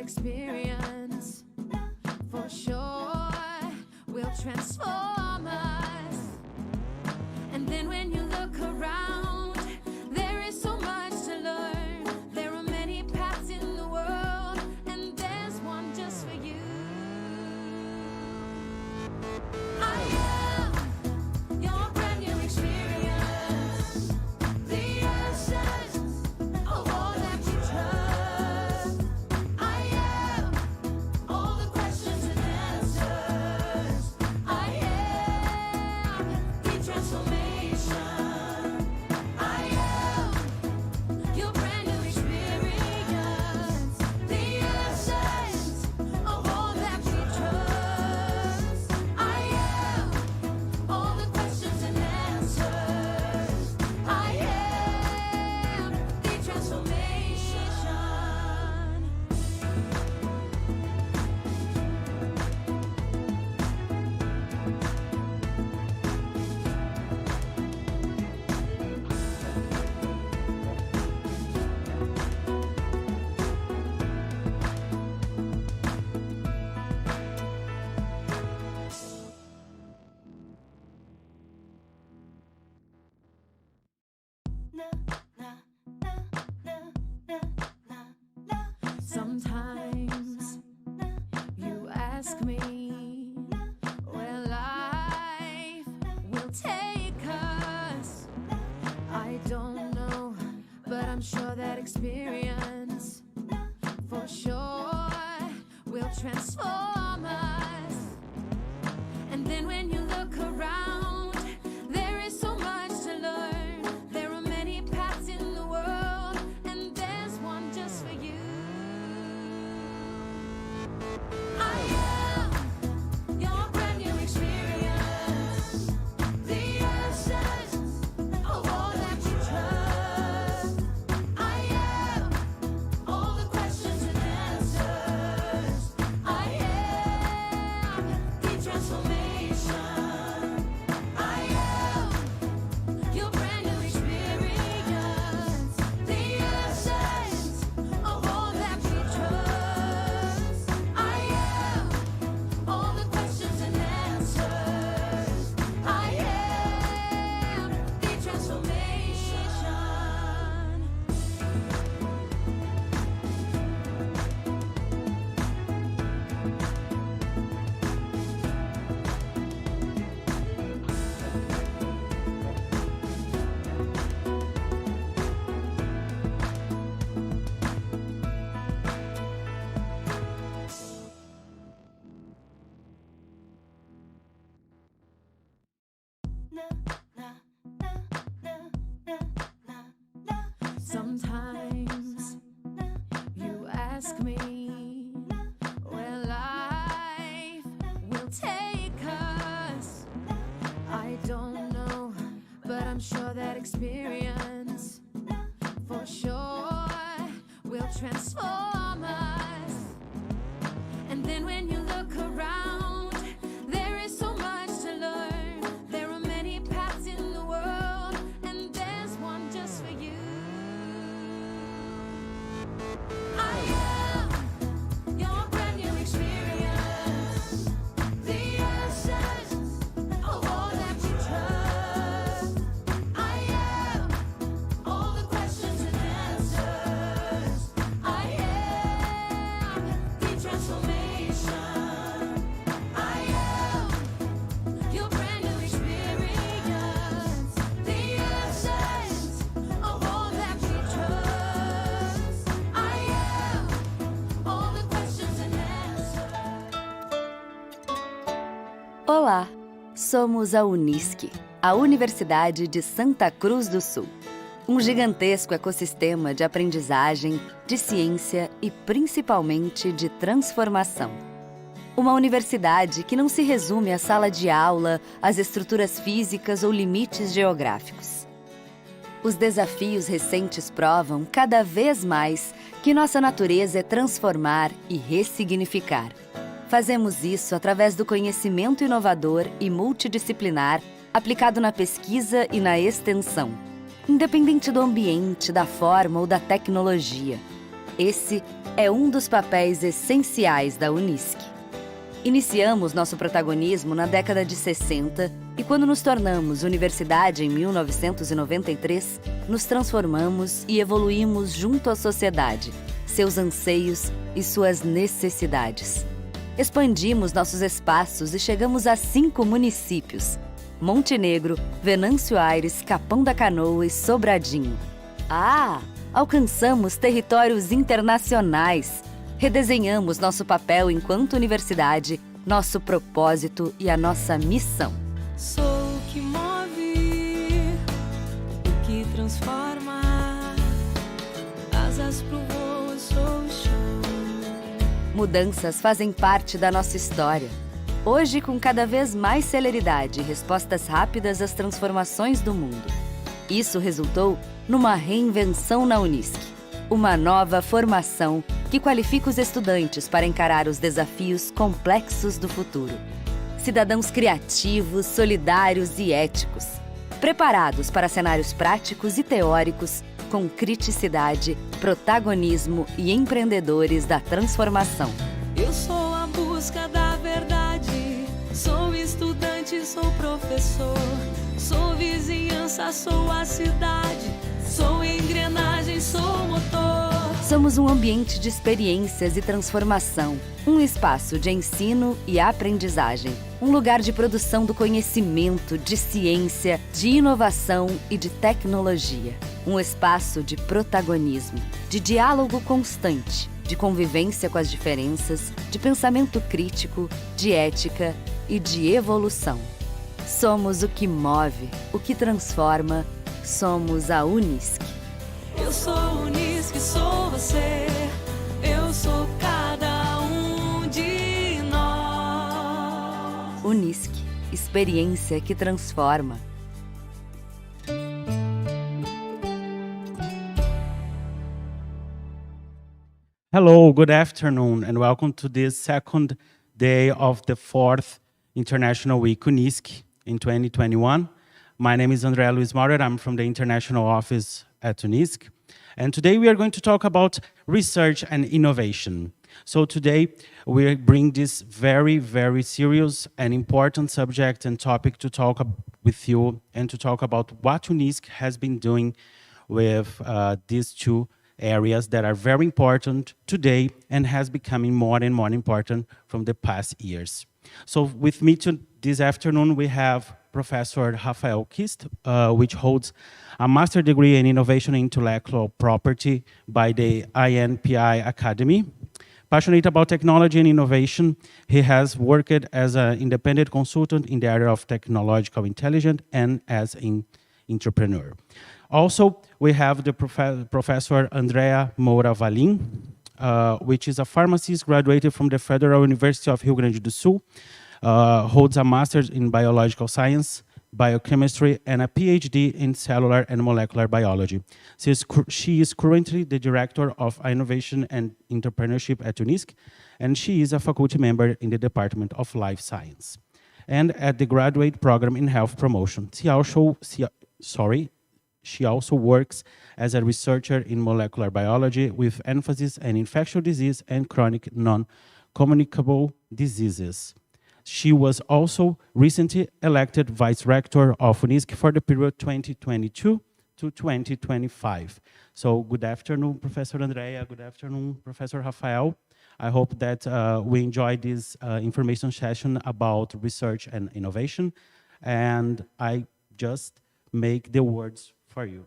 experience for sure will transform us. And then when you look around, there is so much to learn. There are many paths in the world, and there's one just for you. I am your brand new experience, the essence of all that you trust. I am all the questions and answers. I am the transformation. I am your brand new experience, the essence of all that we trust. I am all the questions and answers. I am the transformation. Sometimes you ask me where life will take us. I don't know, but I'm sure that experience for sure will transform us. And then when you look around, there is so much to learn. There are many paths in the world, and there's one just for you. I am your brand new experience, the essence of all that you trust. I am all the questions and answers. I am the transformation. I am your brand new experience, the essence of all that we trust. I am all the questions and answers. I am the transformation. Sometimes you ask me where life will take us. I don't know, but I'm sure that experience for sure will transform us. And then when you look around, there is so much to learn. There are many paths in the world, and there's one just for you. I am your brand new experience, the essence of all that you trust. I am all the questions and answers. I am the transformation. I am your brand new experience, the essence of all that we trust. I am all the questions and answers. Olá, somos a Unisc, a Universidade de Santa Cruz do Sul. Um gigantesco ecossistema de aprendizagem, de ciência e principalmente de transformação. Uma universidade que não se resume à sala de aula, às estruturas físicas ou limites geográficos. Os desafios recentes provam cada vez mais que nossa natureza é transformar e ressignificar. Fazemos isso através do conhecimento inovador e multidisciplinar aplicado na pesquisa e na extensão, independente do ambiente, da forma ou da tecnologia. Esse é um dos papéis essenciais da Unisc. Iniciamos nosso protagonismo na década de 60 e quando nos tornamos universidade em 1993, nos transformamos e evoluímos junto à sociedade, seus anseios e suas necessidades. Expandimos nossos espaços e chegamos a 5 municípios: Montenegro, Venâncio Aires, Capão da Canoa e Sobradinho. Alcançamos territórios internacionais. Redesenhamos nosso papel enquanto universidade, nosso propósito e a nossa missão. Sou o que move, o que transforma, asas pro voo, sou o chão. Mudanças fazem parte da nossa história. Hoje, com cada vez mais celeridade e respostas rápidas às transformações do mundo. Isso resultou numa reinvenção na Unisc, uma nova formação que qualifica os estudantes para encarar os desafios complexos do futuro. Cidadãos criativos, solidários e éticos, preparados para cenários práticos e teóricos, com criticidade, protagonismo e empreendedores da transformação. Eu sou a busca da verdade, sou estudante, sou professor, sou vizinhança, sou a cidade, sou engrenagem, sou motor. Somos um ambiente de experiências e transformação, um espaço de ensino e aprendizagem, um lugar de produção do conhecimento, de ciência, de inovação e de tecnologia. Um espaço de protagonismo, de diálogo constante, de convivência com as diferenças, de pensamento crítico, de ética e de evolução. Somos o que move, o que transforma. Somos a Unisc. Eu sou Unisc, sou você, eu sou cada um de nós. Unisc, experiência que transforma. Hello, good afternoon, and welcome to this second day of the 4th International Week Unisc in 2021. My name is André Luiz Maurer. I'm from the International Office at Unisc. And today we are going to talk about research and innovation. So today we bring this very, very serious and important subject and topic to talk with you and to talk about what Unisc has been doing with these two areas that are very important today and has becoming more and more important from the past years. So with me this afternoon, we have Professor Rafael Kist, which holds a master's degree in innovation and intellectual property by the INPI Academy. Passionate about technology and innovation, he has worked as an independent consultant in the area of technological intelligence and as an entrepreneur. Also, we have the Professor Andrea Moura Valim, which is a pharmacist graduated from the Federal University of Rio Grande do Sul, holds a master's in biological science, biochemistry, and a PhD in cellular and molecular biology. She is currently the Director of Innovation and Entrepreneurship at Unisc, and she is a faculty member in the Department of Life Science and at the graduate program in health promotion. She also works as a researcher in molecular biology with emphasis on infectious disease and chronic non-communicable diseases. She was also recently elected Vice Rector of Unisc for the period 2022 to 2025. So good afternoon, Professor Andrea. Good afternoon, Professor Rafael. I hope that we enjoy this information session about research and innovation. And I just make the words for you.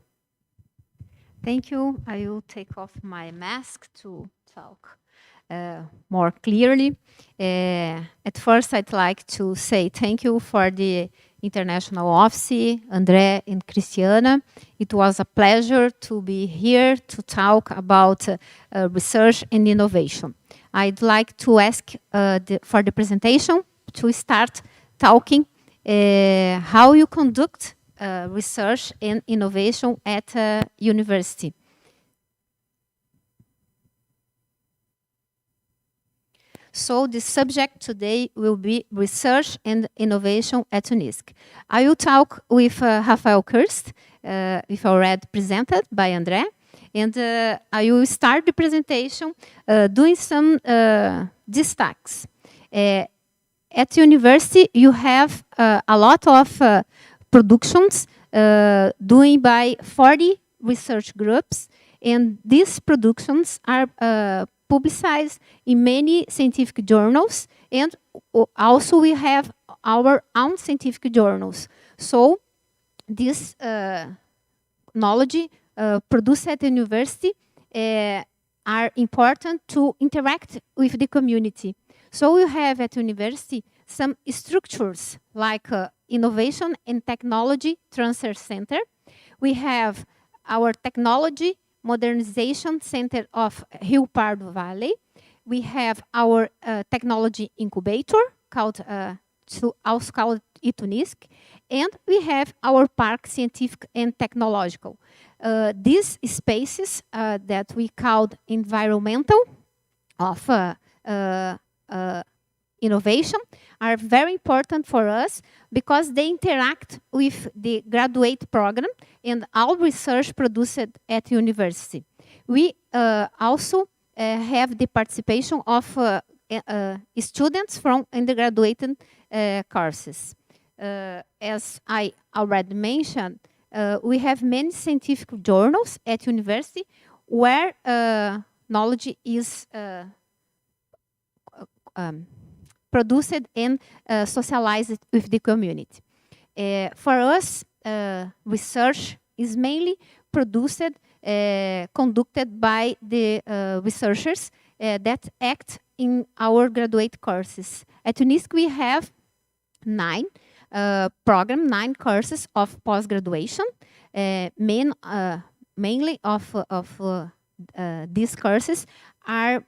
Thank you. I will take off my mask to talk more clearly. At first, I'd like to say thank you for the International Office, André and Cristiana. It was a pleasure to be here to talk about research and innovation. I'd like to ask for the presentation to start talking how you conduct research and innovation at a university. So the subject today will be research and innovation at Unisc. I will talk with Rafael Kirst, we've already presented by André, And I will start the presentation doing some destaques. At university, you have a lot of productions doing by 40 research groups, and these productions are publicized in many scientific journals, and also we have our own scientific journals. So this knowledge produced at the university are important to interact with the community. So we have at university some structures like Innovation and Technology Transfer Center. We have our Technology Modernization Center of Rio Pardo Valley. We have our Technology Incubator, also called Unisc, and we have our Park Scientific and Technological. These spaces that we called environmental of innovation are very important for us because they interact with the graduate program and all research produced at university. We also have the participation of students from undergraduate courses. As I already mentioned, we have many scientific journals at university where knowledge is produced and socialized with the community. For us, research is mainly produced, conducted by the researchers that act in our graduate courses. At Unisc, we have 9 courses of post-graduation. Mainly of these courses are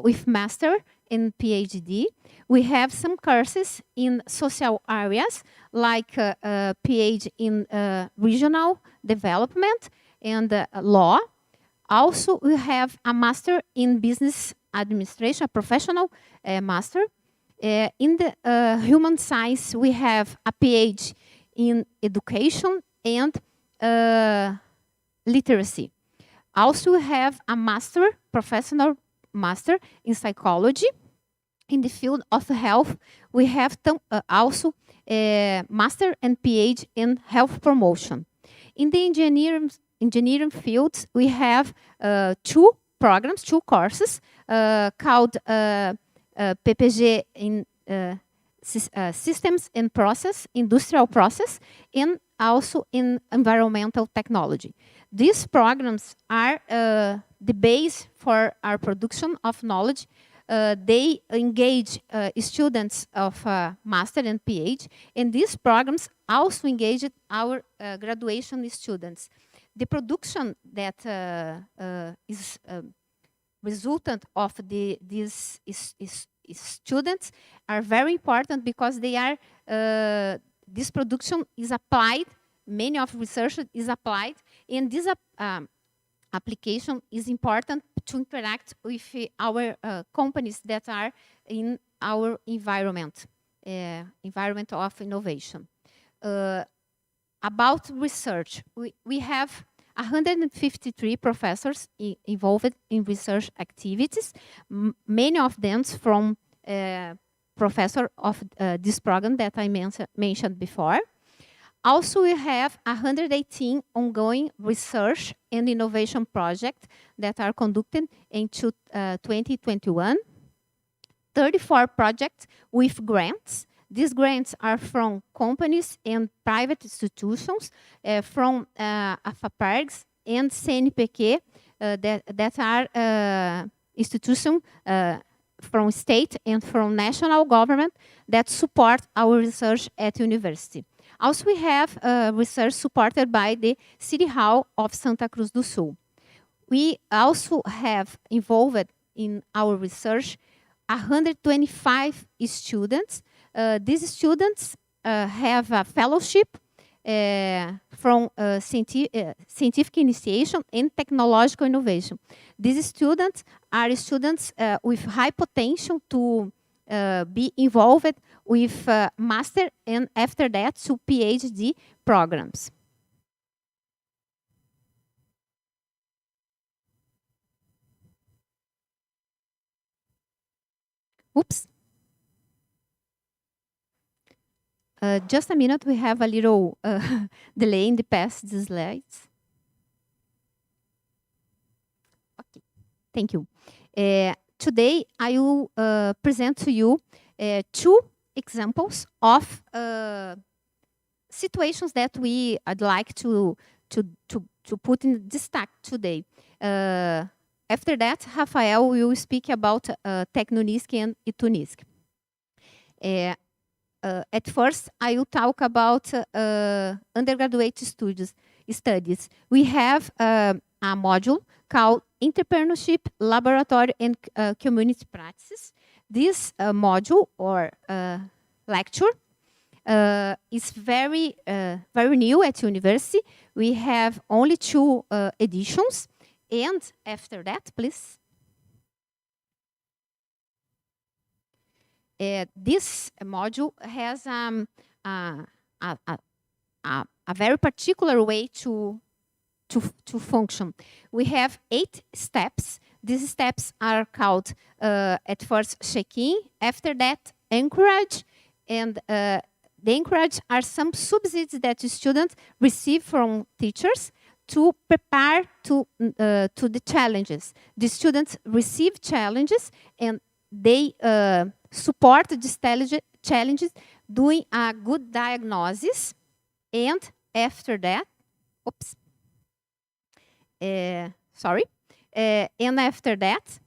with master and PhD. We have some courses in social areas, like PhD in regional development and law. Also, we have a master in business administration, a professional master. In the human science, we have a PhD in education and literacy. Also, we have a master, professional master in psychology. In the field of health, we have also master and PhD in health promotion. In the engineering fields, we have 2 programs, 2 courses called PPG in systems and process, industrial process, and also in environmental technology. These programs are the base for our production of knowledge. They engage students of master and PhD, and these programs also engage our graduation students. The production that is resultant of these students are very important because they are this production is applied. Many of research is applied, and this application is important to interact with our companies that are in our environment of innovation. About research, we have 153 professors involved in research activities, many of them from professor of this program that I mentioned before. Also, we have 118 ongoing research and innovation projects that are conducted in 2021. 34 projects with grants. These grants are from companies and private institutions, from AFAPERGS and CNPq, that are institutions from state and from national government that support our research at university. Also, we have research supported by the City Hall of Santa Cruz do Sul. We also have involved in our research 125 students. These students have a fellowship from scientific initiation and technological innovation. These students are students with high potential to be involved with master and after that to PhD programs. Oops. Just a minute, we have a little delay in the past slides. Okay, thank you. Today, I will present to you 2 examples of situations that I'd like to put in this stack today. After that, Rafael will speak about Unisc and Unisc. At first, I will talk about undergraduate studies. We have a module called Entrepreneurship, Laboratory, and Community Practices. This module or lecture is very new at university. We have only 2 editions. And after that, please. This module has a very particular way to function. We have 8 steps. These steps are called at first check-in, after that encourage, and the encourage are some subsidies that the students receive from teachers to prepare to the challenges. The students receive challenges and they support these challenges doing a good diagnosis, and after that, and after that,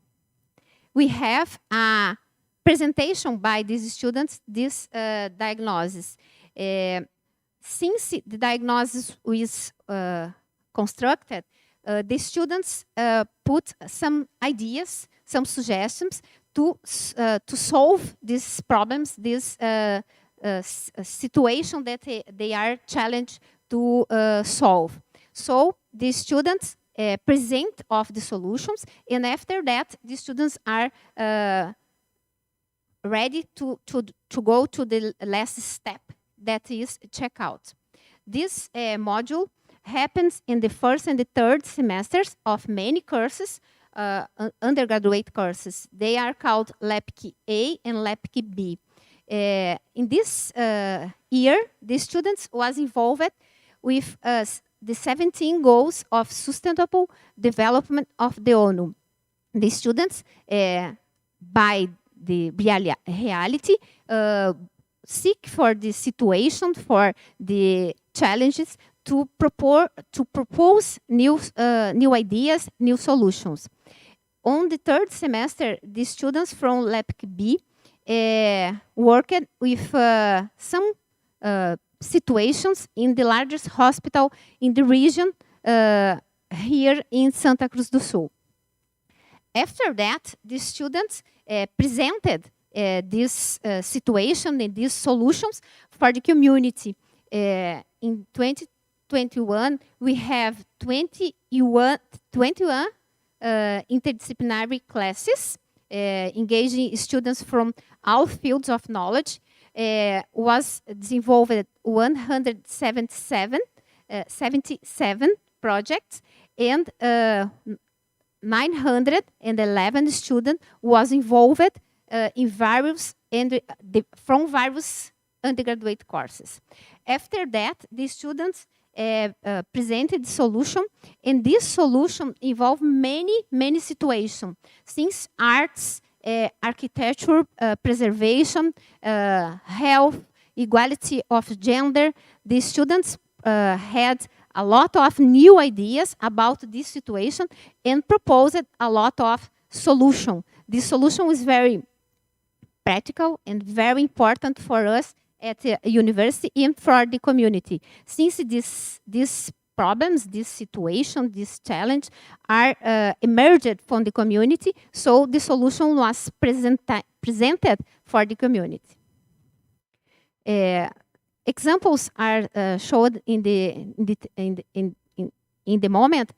we have a presentation by these students, this diagnosis. Since the diagnosis is constructed, the students put some ideas, some suggestions to solve these problems, this situation that they are challenged to solve. So the students present of the solutions, and after that, the students are ready to go to the last step, that is checkout. This module happens in the 1st and the 3rd semesters of many courses, undergraduate courses. They are called LAPC A and LAPC B. In this year, the students was involved with the 17 goals of sustainable development of the ONU. The students, by the reality, seek for the situation, for the challenges, to propose new ideas, new solutions. On the 3rd semester, the students from LAPC B worked with some situations in the largest hospital in the region here in Santa Cruz do Sul. After that, the students presented this situation and these solutions for the community. In 2021, we have 21 interdisciplinary classes engaging students from all fields of knowledge. Was involved 177 projects, and 911 students was involved in various from various undergraduate courses. After that, the students presented the solution, and this solution involved many situations, since arts, architecture, preservation, health, equality of gender. The students had a lot of new ideas about this situation and proposed a lot of solution. This solution is very practical and very important for us at the university and for the community, since these problems, this situation, this challenge are emerged from the community, so the solution was presented for the community. Examples are showed in the moment,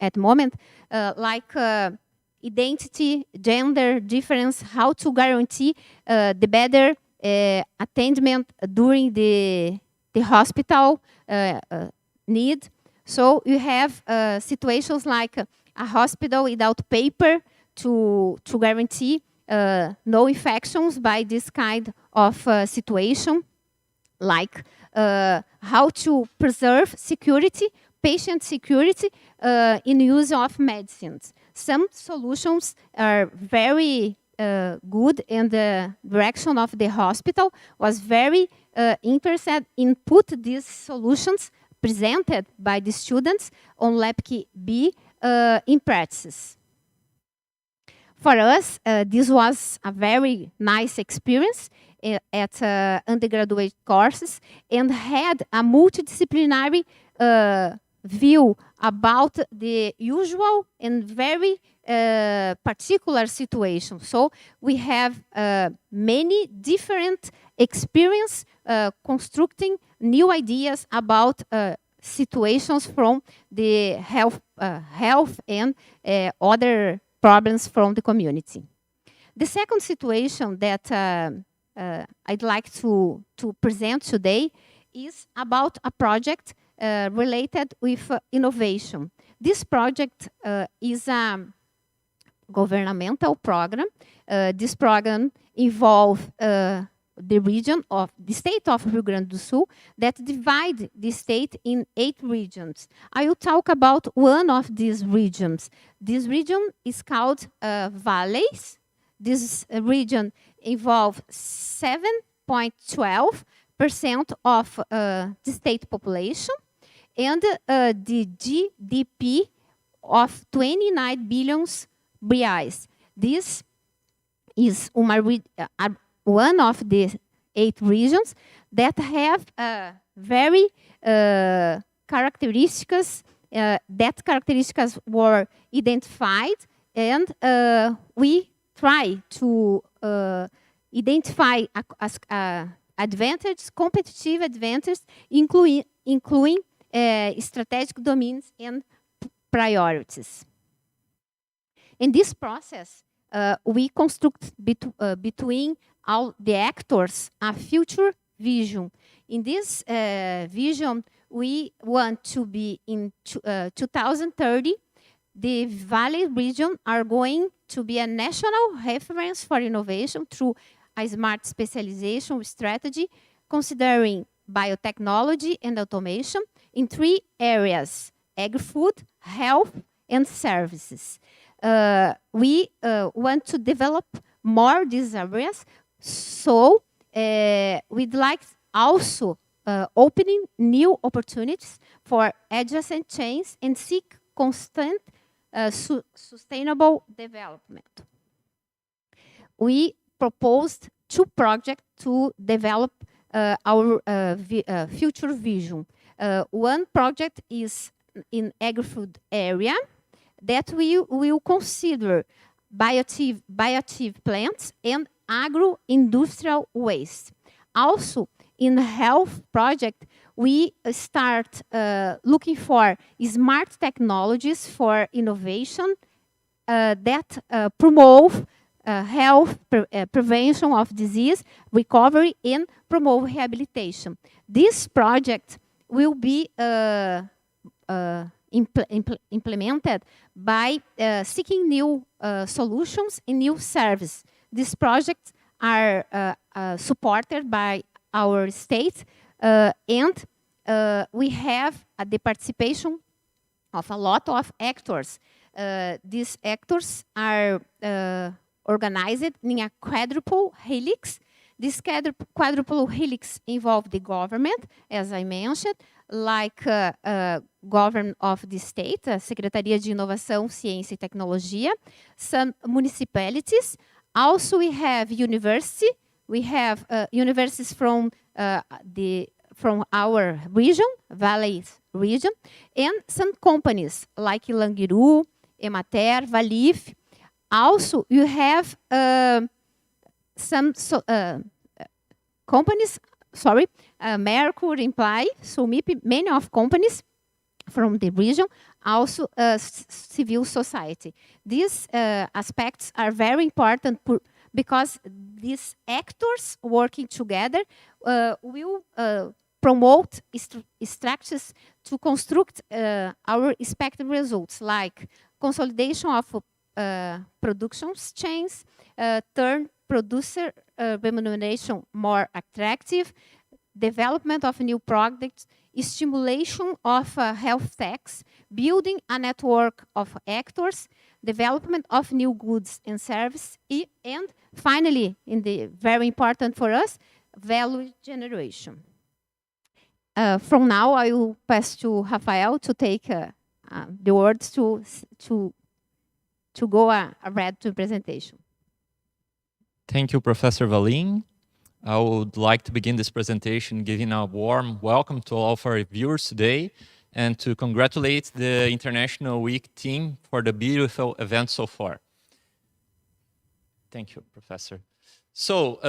like identity, gender difference, how to guarantee the better attainment during the hospital need. So you have situations like a hospital without paper to guarantee no infections by this kind of situation, like how to preserve security, patient security in use of medicines. Some solutions are very good, and the direction of the hospital was very interested in put these solutions presented by the students on LabKey B in practice. For us, this was a very nice experience at undergraduate courses, and had a multidisciplinary view about the usual and very particular situation. So we have many different experience constructing new ideas about situations from the health and other problems from the community. The second situation that I'd like to present today is about a project related with innovation. This project is a governmental program. This program involves the region of the state of Rio Grande do Sul that divide the state in 8 regions. I will talk about one of these regions. This region is called valleys. This region involves 7.12% of the state population, and the GDP of 29 billion reais. This is one of the 8 regions that have very characteristics. That characteristics were identified, and we try to identify advantages, competitive advantages, including strategic domains and priorities. In this process, we construct between all the actors a future vision. In this vision, we want to be in 2030, the Valley region are going to be a national reference for innovation through a smart specialization strategy, considering biotechnology and automation in 3 areas: agri-food, health, and services. We want to develop more these areas, so we'd like also opening new opportunities for adjacent chains and seek constant sustainable development. We proposed 2 projects to develop our future vision. One project is in agri-food area that we will consider bioactive plants and agro-industrial waste. Also, in the health project, we start looking for smart technologies for innovation that promote health, prevention of disease, recovery, and promote rehabilitation. This project will be implemented by seeking new solutions and new services. These projects are supported by our state, and we have the participation of a lot of actors. These actors are organized in a quadruple helix. This quadruple helix involves the government, as I mentioned, like government of the state, a Secretaria de Inovação, Ciência e Tecnologia, some municipalities. Also, we have university. We have universities from our region, Valleys region, and some companies like Langiru, Emater, Valif. Also, you have some companies, Mercury, Imply, Sumip, many of companies from the region, also civil society. These aspects are very important because these actors working together will promote structures to construct our expected results, like consolidation of production chains, turn producer remuneration more attractive, development of new products, stimulation of health techs, building a network of actors, development of new goods and services, and finally, very important for us, value generation. From now, I will pass to Rafael to take the words to go ahead to presentation. Thank you, Professor Valim. I would like to begin this presentation giving a warm welcome to all of our viewers today and to congratulate the International Week team for the beautiful event so far. Thank you, Professor. So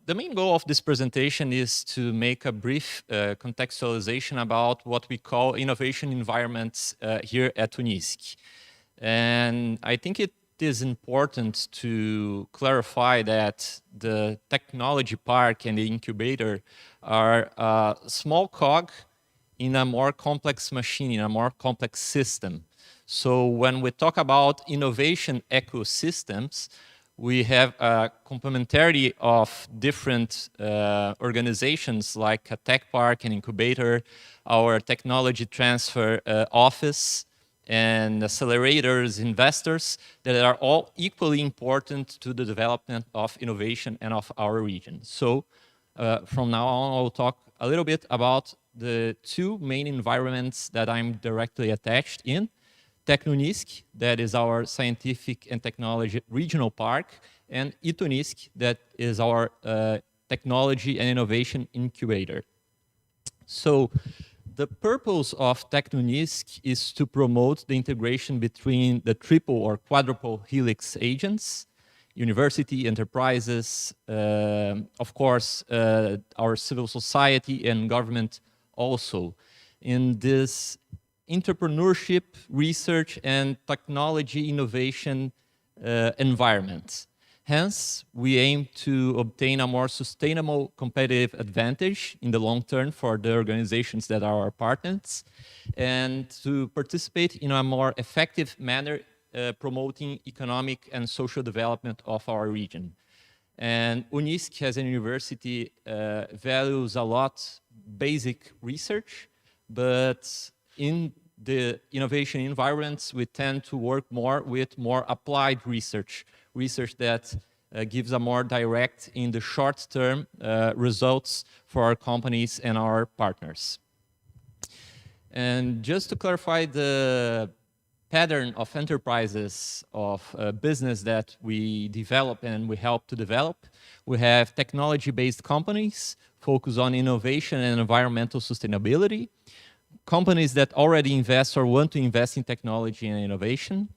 the main goal of this presentation is to make a brief contextualization about what we call innovation environments here at Unisc. And I think it is important to clarify that the technology park and the incubator are a small cog in a more complex machine, in a more complex system. So when we talk about innovation ecosystems, we have a complementarity of different organizations like a tech park and incubator, our technology transfer office, and accelerators, investors, that are all equally important to the development of innovation and of our region. So from now on, I'll talk a little bit about the two main environments that I'm directly attached in. Unisc, that is our scientific and technology regional park, and Unisc, that is our technology and innovation incubator. So the purpose of Unisc is to promote the integration between the triple or quadruple helix agents, university, enterprises, of course, our civil society and government also, in this entrepreneurship, research, and technology innovation environment. Hence, we aim to obtain a more sustainable competitive advantage in the long term for the organizations that are our partners, and to participate in a more effective manner promoting economic and social development of our region. And Unisc, as a university, values a lot basic research, but in the innovation environments, we tend to work more with more applied research, research that gives a more direct, in the short-term, results for our companies and our partners. And just to clarify the pattern of enterprises, of business that we develop and we help to develop, we have technology-based companies focused on innovation and environmental sustainability, companies that already invest or want to invest in technology and innovation,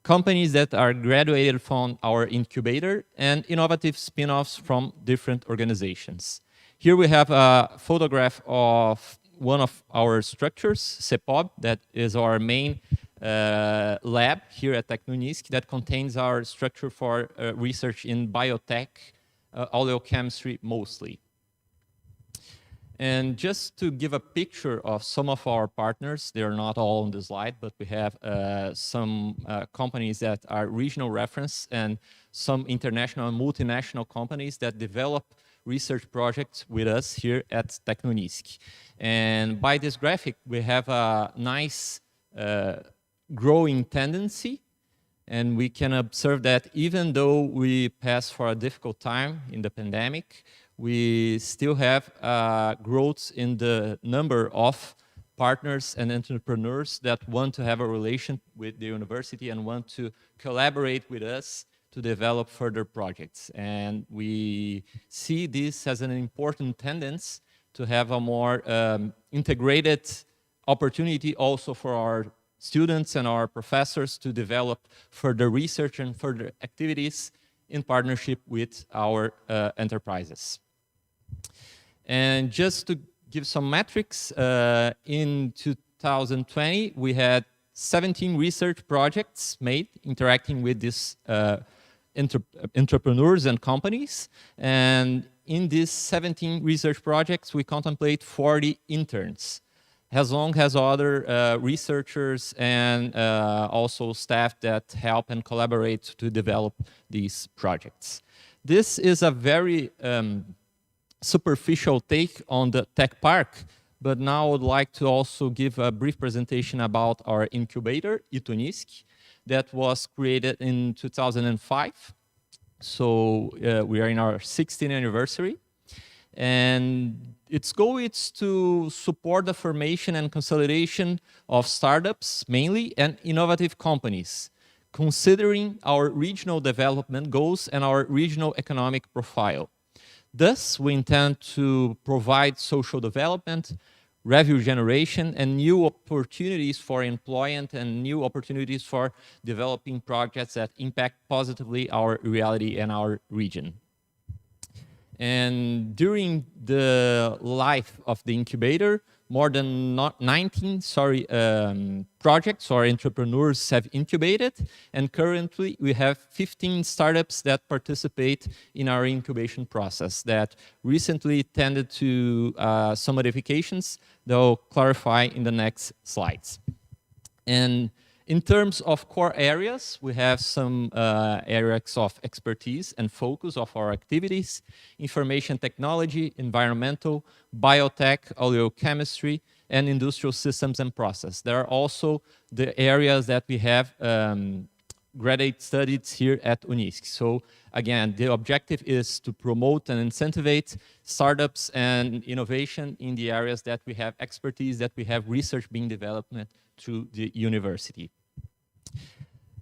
companies that are graduated from our incubator, and innovative spin-offs from different organizations. Here we have a photograph of one of our structures, CEPOB, that is our main lab here at Unisc that contains our structure for research in biotech, oleochemistry mostly. And just to give a picture of some of our partners, they are not all on the slide, but we have some companies that are regional reference and some international and multinational companies that develop research projects with us here at Unisc. And by this graphic, we have a nice growing tendency, and we can observe that even though we pass for a difficult time in the pandemic, we still have growth in the number of partners and entrepreneurs that want to have a relation with the university and want to collaborate with us to develop further projects. And we see this as an important tendency to have a more integrated opportunity also for our students and our professors to develop further research and further activities in partnership with our enterprises. And just to give some metrics, in 2020, we had 17 research projects made interacting with these entrepreneurs and companies. And in these 17 research projects, we contemplate 40 interns. as long as other researchers and also staff that help and collaborate to develop these projects. This is a very superficial take on the tech park, but now I would like to also give a brief presentation about our incubator, Unisc, that was created in 2005. So we are in our 16th anniversary. And its goal is to support the formation and consolidation of startups, mainly, and innovative companies, considering our regional development goals and our regional economic profile. Thus, we intend to provide social development, revenue generation, and new opportunities for employment and new opportunities for developing projects that impact positively our reality and our region. And during the life of the incubator, more than 19 projects or entrepreneurs have incubated, and currently we have 15 startups that participate in our incubation process that recently tended to some modifications that I'll clarify in the next slides. And in terms of core areas, we have some areas of expertise and focus of our activities: information technology, environmental, biotech, oleochemistry, and industrial systems and process. There are also the areas that we have graduate studies here at Unisc. So again, the objective is to promote and incentivize startups and innovation in the areas that we have expertise, that we have research being developed through the university.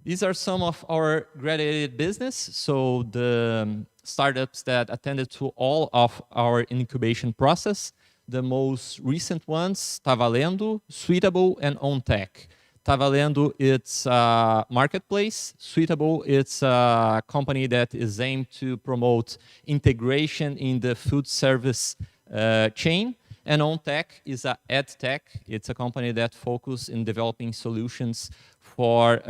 These are some of our graduated business. So the startups that attended to all of our incubation process. The most recent ones, Tá Valendo, Suitable, and OnTech. Tá Valendo, it's a marketplace. Suitable, it's a company that is aimed to promote integration in the food service chain. And OnTech is a EdTech. It's a company that focuses in developing solutions for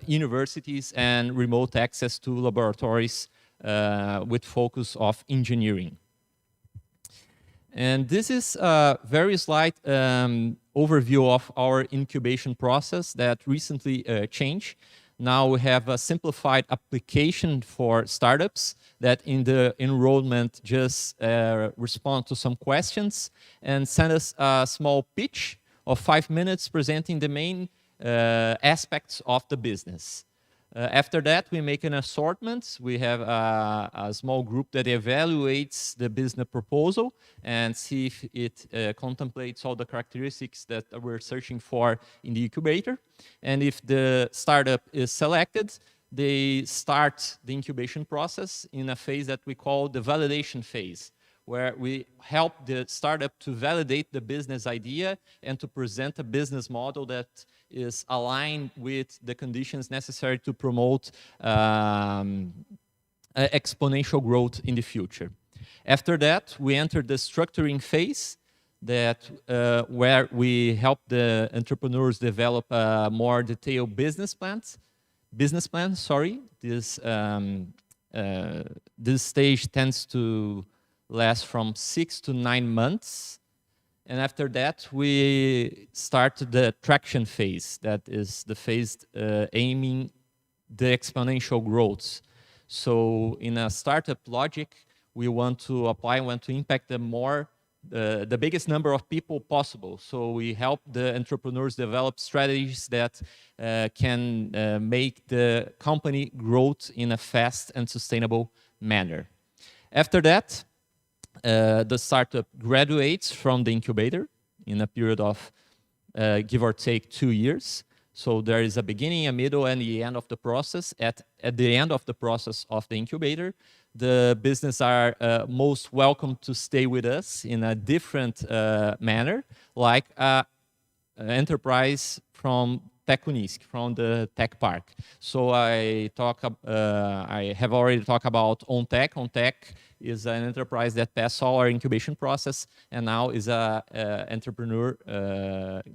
universities and remote access to laboratories with focus of engineering. And this is a very slight overview of our incubation process that recently changed. Now we have a simplified application for startups that in the enrollment just respond to some questions and send us a small pitch of 5 minutes presenting the main aspects of the business. After that, we make an assortment. We have a small group that evaluates the business proposal and see if it contemplates all the characteristics that we're searching for in the incubator. And if the startup is selected, they start the incubation process in a phase that we call the validation phase, where we help the startup to validate the business idea and to present a business model that is aligned with the conditions necessary to promote exponential growth in the future. After that, we enter the structuring phase, that where we help the entrepreneurs develop a more detailed business plan. This stage tends to last from 6 to 9 months. And after that, we start the traction phase. That is the phase aiming the exponential growth. So in a startup logic, we want to impact the biggest number of people possible. So we help the entrepreneurs develop strategies that can make the company growth in a fast and sustainable manner. After that, the startup graduates from the incubator in a period of give or take 2 years. So there is a beginning, a middle, and the end of the process. At the end of the process of the incubator, the business are most welcome to stay with us in a different manner, like an enterprise from Tech Unisc, from the tech park. So I have already talked about OnTech. OnTech is an enterprise that passed all our incubation process and now is a entrepreneur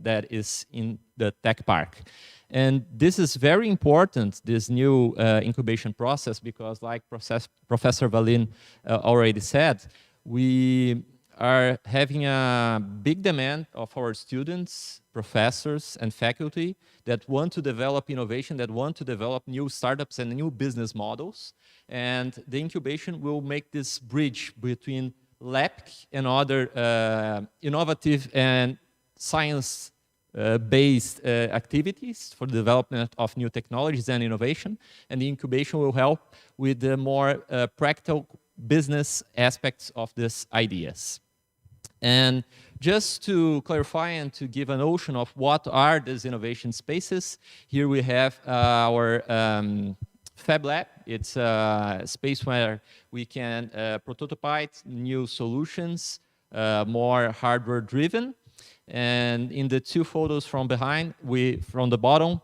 that is in the tech park. And this is very important, this new incubation process, because like Professor Valin already said, we are having a big demand of our students, professors, and faculty that want to develop innovation, that want to develop new startups and new business models. And the incubation will make this bridge between lab and other innovative and science-based activities for the development of new technologies and innovation. And the incubation will help with the more practical business aspects of these ideas. And just to clarify and to give a notion of what are these innovation spaces, here we have our Fab Lab. It's a space where we can prototype new solutions, more hardware-driven. And in the two photos from behind, from the bottom,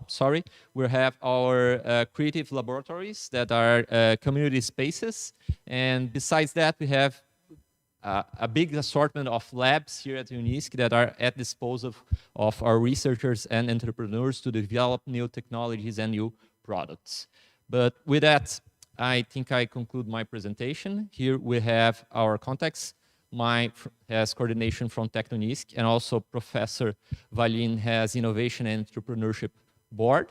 we have our creative laboratories that are community spaces. And besides that, we have a big assortment of labs here at Unisc that are at disposal of our researchers and entrepreneurs to develop new technologies and new products. But with that, I think I conclude my presentation. Here we have our contacts. Mine has coordination from Unisc, and also Professor Valin has Innovation and Entrepreneurship Board.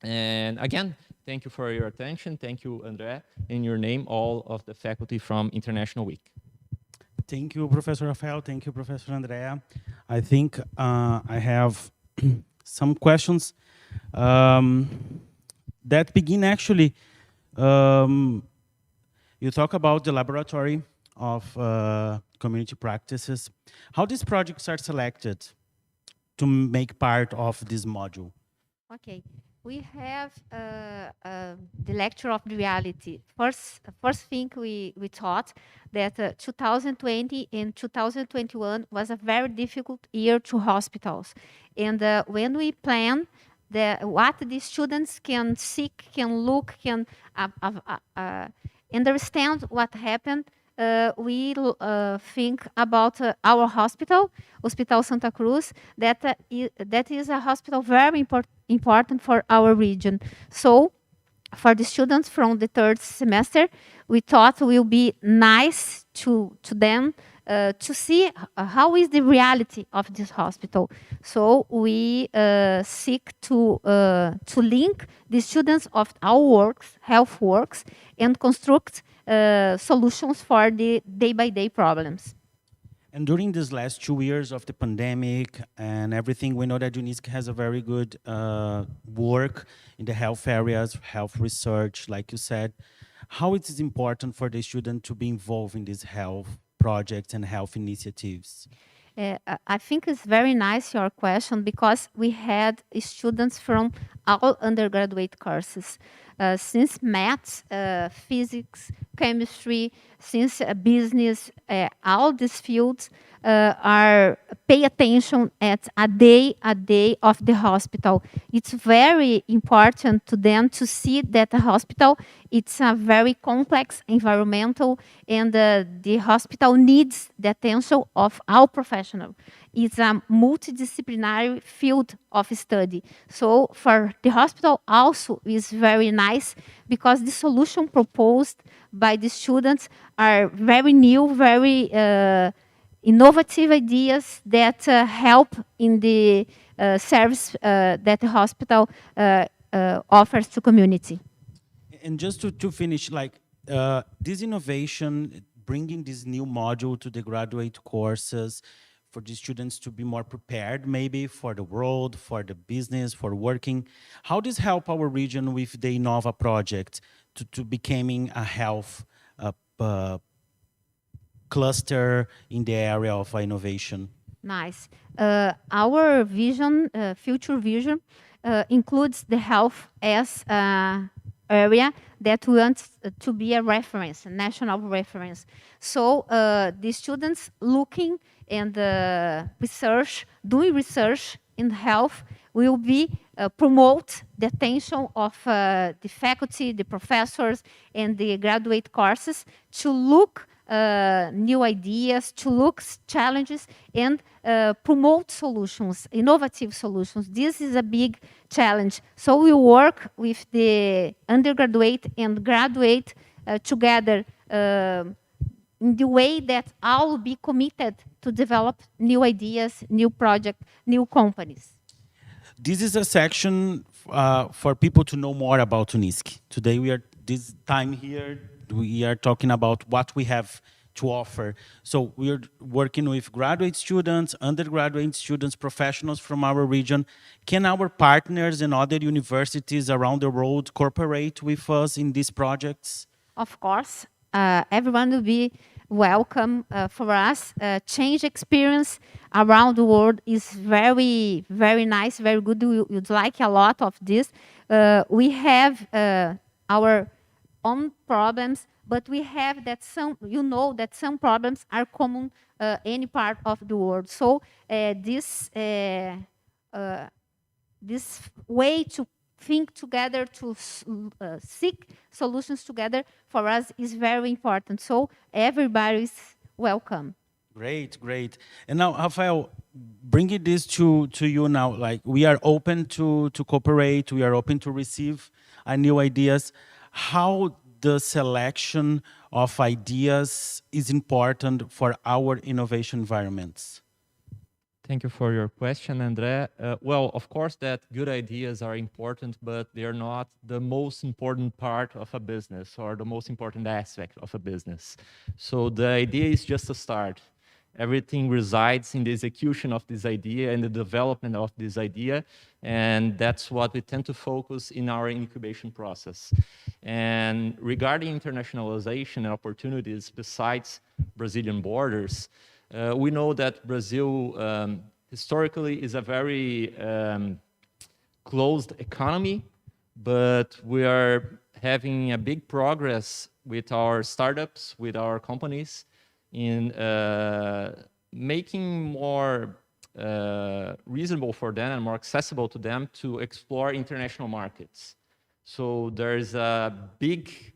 And again, thank you for your attention. Thank you, André. In your name, all of the faculty from International Week. Thank you, Professor Rafael. Thank you, Professor Andrea. I think I have some questions that begin actually. You talk about the laboratory of community practices. How these projects are selected to make part of this module? Okay. We have the lecture of the reality. First thing we thought that 2020 and 2021 was a very difficult year to hospitals. And when we plan what the students can seek, can look, can understand what happened, we think about our hospital, Hospital Santa Cruz, that is a hospital very important for our region. So for the students from the third semester, we thought it will be nice to them to see how is the reality of this hospital. So we seek to link the students of our works, health works, and construct solutions for the day-by-day problems. And during these last 2 years of the pandemic and everything, we know that Unisc has a very good work in the health areas, health research, like you said. How it is important for the student to be involved in these health projects and health initiatives? I think it's very nice, your question, because we had students from all undergraduate courses. Since maths, physics, chemistry, since business, all these fields pay attention at a day of the hospital. It's very important to them to see that the hospital, it's a very complex environmental, and the hospital needs the attention of all professionals. It's a multidisciplinary field of study. So for the hospital also is very nice because the solution proposed by the students are very new, very innovative ideas that help in the service that the hospital offers to community. And just to finish, like this innovation, bringing this new module to the graduate courses, for the students to be more prepared maybe for the world, for the business, for working. How does help our region with the Innova project to becoming a health cluster in the area of innovation? Nice. Our vision, future vision, includes the health as area that wants to be a reference, a national reference. So the students looking and doing research in health will be promote the attention of the faculty, the professors, and the graduate courses to look new ideas, to look challenges, and promote solutions, innovative solutions. This is a big challenge. So we work with the undergraduate and graduate together in the way that all will be committed to develop new ideas, new projects, new companies. This is a section for people to know more about Unisc. Today this time here, we are talking about what we have to offer. So we are working with graduate students, undergraduate students, professionals from our region. Can our partners and other universities around the world cooperate with us in these projects? Of course, everyone will be welcome for us. Change experience around the world is very, very nice, very good. You'd like a lot of this. We have our own problems, but we have that that some problems are common any part of the world. So this way to think together, to seek solutions together, for us is very important. So everybody is welcome. Great, great. And now, Rafael, bringing this to you now, like we are open to cooperate, we are open to receive new ideas. How the selection of ideas is important for our innovation environments? Thank you for your question, André. Well, of course that good ideas are important, but they're not the most important part of a business or the most important aspect of a business. So the idea is just a start. Everything resides in the execution of this idea and the development of this idea, and that's what we tend to focus in our incubation process. And regarding internationalization and opportunities besides Brazilian borders, we know that Brazil historically is a very closed economy, but we are having a big progress with our startups, with our companies, in making more reasonable for them and more accessible to them to explore international markets. So there's a big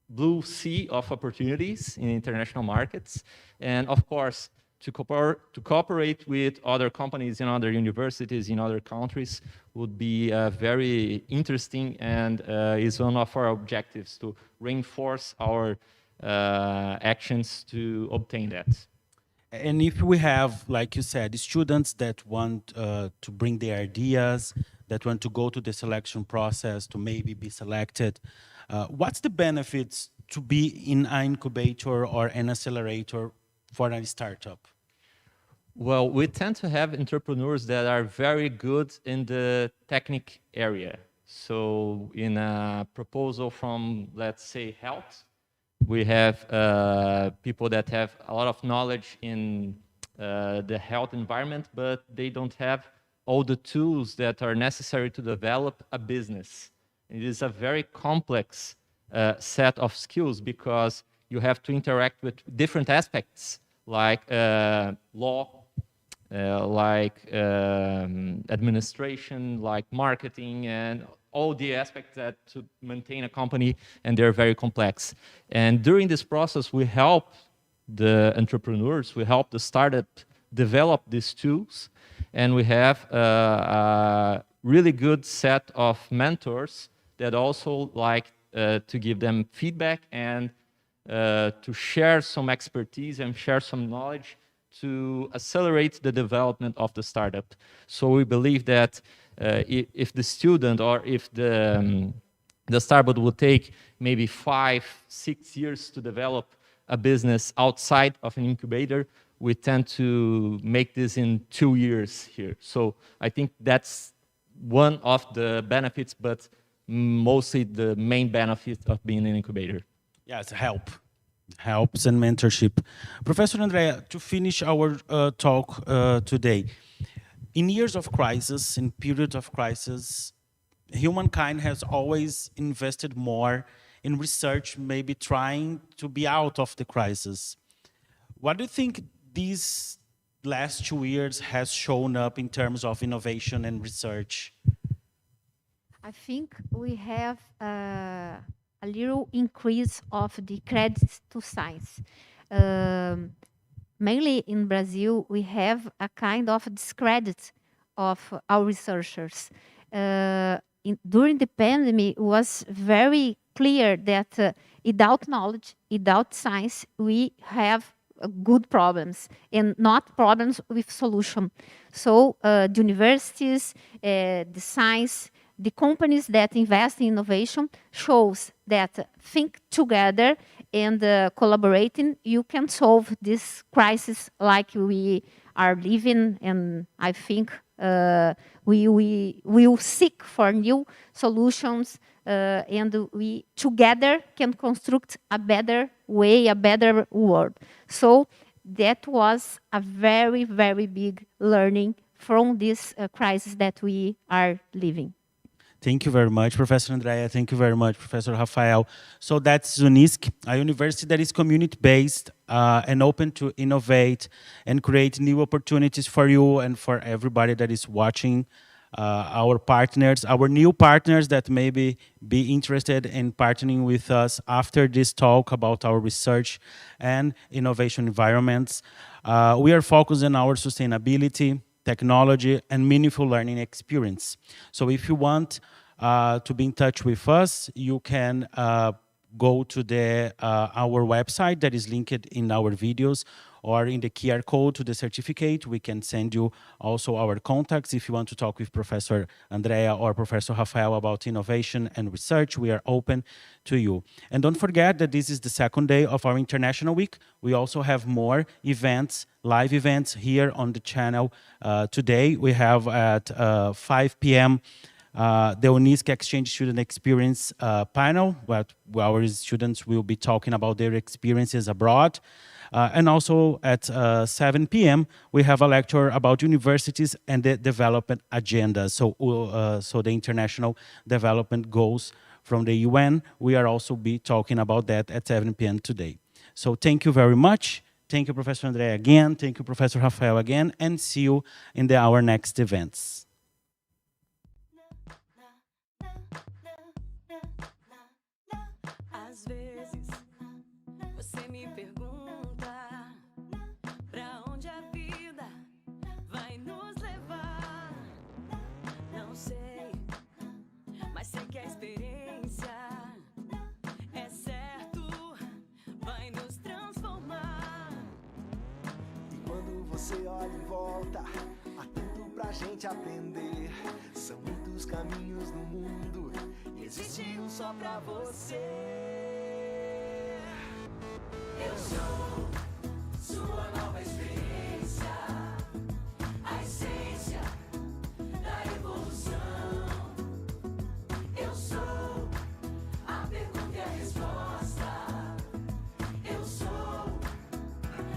blue sea of opportunities in international markets. And of course, to cooperate with other companies in other universities in other countries would be very interesting, and is one of our objectives to reinforce our actions to obtain that. And if we have, like you said, students that want to bring their ideas, that want to go to the selection process to maybe be selected, what's the benefits to be in an incubator or an accelerator for a startup? Well, we tend to have entrepreneurs that are very good in the technical area. So in a proposal from, let's say, health, we have people that have a lot of knowledge in the health environment, but they don't have all the tools that are necessary to develop a business. It is a very complex set of skills, because you have to interact with different aspects like law, like administration, like marketing, and all the aspects that to maintain a company, and they're very complex. And during this process, we help the entrepreneurs, we help the startup develop these tools, and we have a really good set of mentors that also like to give them feedback and to share some expertise and share some knowledge to accelerate the development of the startup. So we believe that if the student or if the startup will take maybe 5-6 years to develop a business outside of an incubator, we tend to make this in 2 years here. So I think that's one of the benefits, but mostly the main benefit of being an incubator. Yeah, it's helps and mentorship. Professor Andrea, to finish our talk today, in years of crisis, in periods of crisis, humankind has always invested more in research, maybe trying to be out of the crisis. What do you think these last 2 years has shown up in terms of innovation and research? I think we have a little increase of the credits to science. Mainly in Brazil, we have a kind of discredit of our researchers. During the pandemic, it was very clear that without knowledge, without science, we have good problems and not problems with solution. So the universities, the science, the companies that invest in innovation shows that think together and collaborating, you can solve this crisis like we are living, and I think we will seek for new solutions and we together can construct a better way, a better world. So that was a very, very big learning from this crisis that we are living. Thank you very much, Professor Andrea. Thank you very much, Professor Rafael. So that's Unisc, a university that is community-based and open to innovate and create new opportunities for you and for everybody that is watching. Our partners, our new partners that maybe be interested in partnering with us after this talk about our research and innovation environments. We are focused on our sustainability, technology, and meaningful learning experience. So if you want to be in touch with us, you can go to our website that is linked in our videos, or in the QR code to the certificate. We can send you also our contacts if you want to talk with Professor Andrea or Professor Rafael about innovation and research. We are open to you. And don't forget that this is the second day of our International Week. We also have more events, live events here on the channel. Today we have at 5 p.m. The Unisc Exchange Student Experience panel, where our students will be talking about their experiences abroad. And also at 7 p.m., we have a lecture about universities and the development agenda. So the international development goals from the UN. We are also be talking about that at 7 p.m. today. So thank you very much. Thank you, Professor Andrea, again. Thank you, Professor Rafael, again. And see you in our next events. Às vezes, você me pergunta pra onde a vida vai nos levar. Não sei, mas sei que a experiência é certo, vai nos transformar. E quando você olha em volta, há tanto pra gente aprender. São muitos caminhos no mundo e existe um só pra você. Eu sou sua nova experiência, a essência da evolução. Eu sou a pergunta e a resposta. Eu sou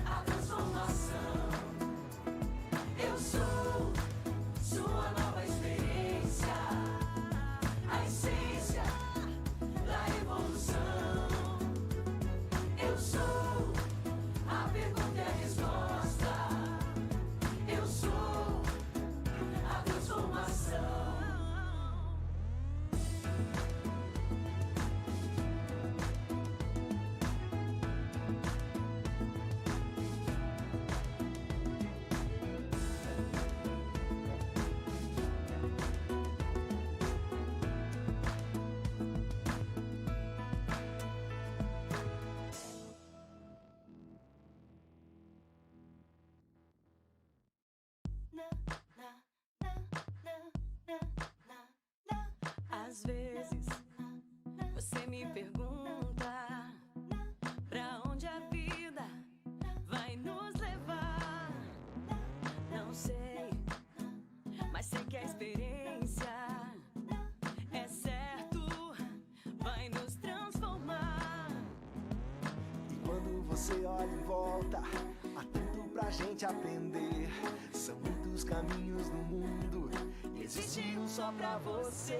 a transformação. Eu sou sua nova experiência, a essência da evolução. Eu sou a pergunta e a resposta. Eu sou a transformação. Às vezes, você me pergunta pra onde a vida vai nos levar. Não sei, mas sei que a experiência é certo, vai nos transformar. E quando você olha em volta, há tanto pra gente aprender. São muitos caminhos no mundo e existe um só pra você.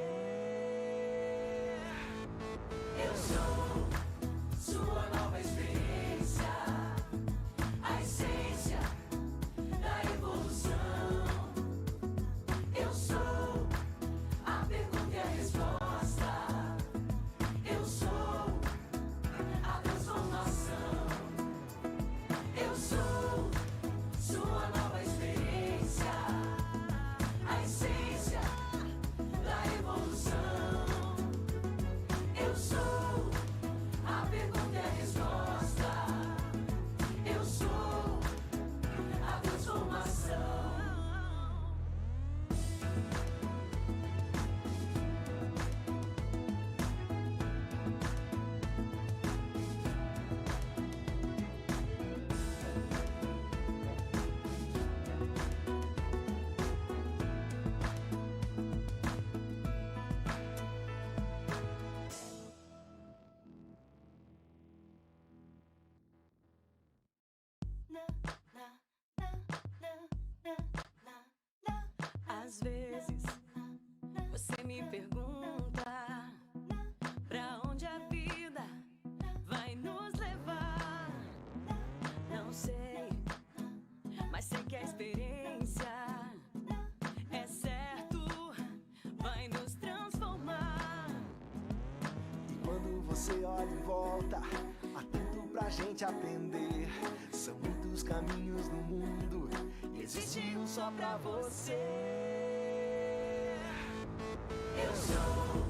Eu sou sua nova experiência, a essência da evolução. Eu sou a pergunta e a resposta. Eu sou a transformação. Eu sou sua nova experiência, a essência da evolução. Eu sou me pergunta pra onde a vida vai nos levar. Não sei, mas sei que a experiência é certo, vai nos transformar. E quando você olha em volta, atento pra gente aprender. São muitos caminhos no mundo e existe um só pra você. Eu sou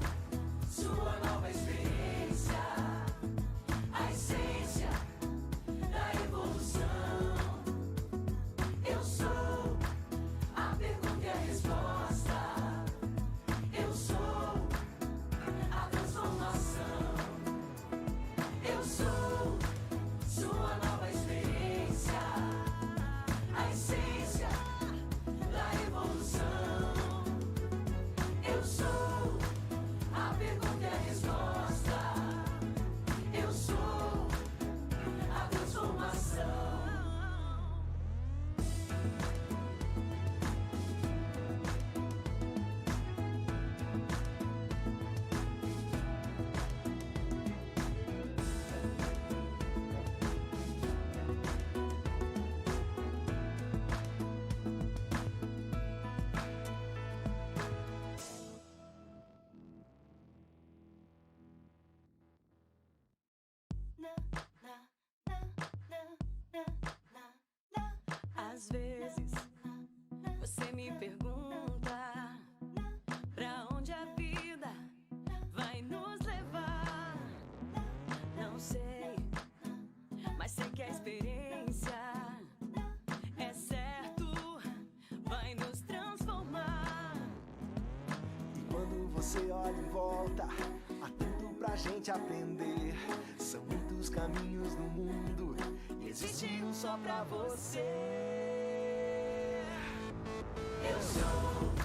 sua nova experiência, a essência da evolução. Eu sou a pergunta e a resposta. Eu sou a transformação. Eu sou sua nova experiência, a essência da evolução. Eu sou a pergunta e a resposta. Eu sou a transformação. Às vezes você me pergunta pra onde a vida vai nos levar. Não sei, mas sei que a experiência é certo, vai nos transformar. E quando você olha em volta, atento pra gente aprender. São muitos caminhos no mundo e existe um só pra você. Eu sou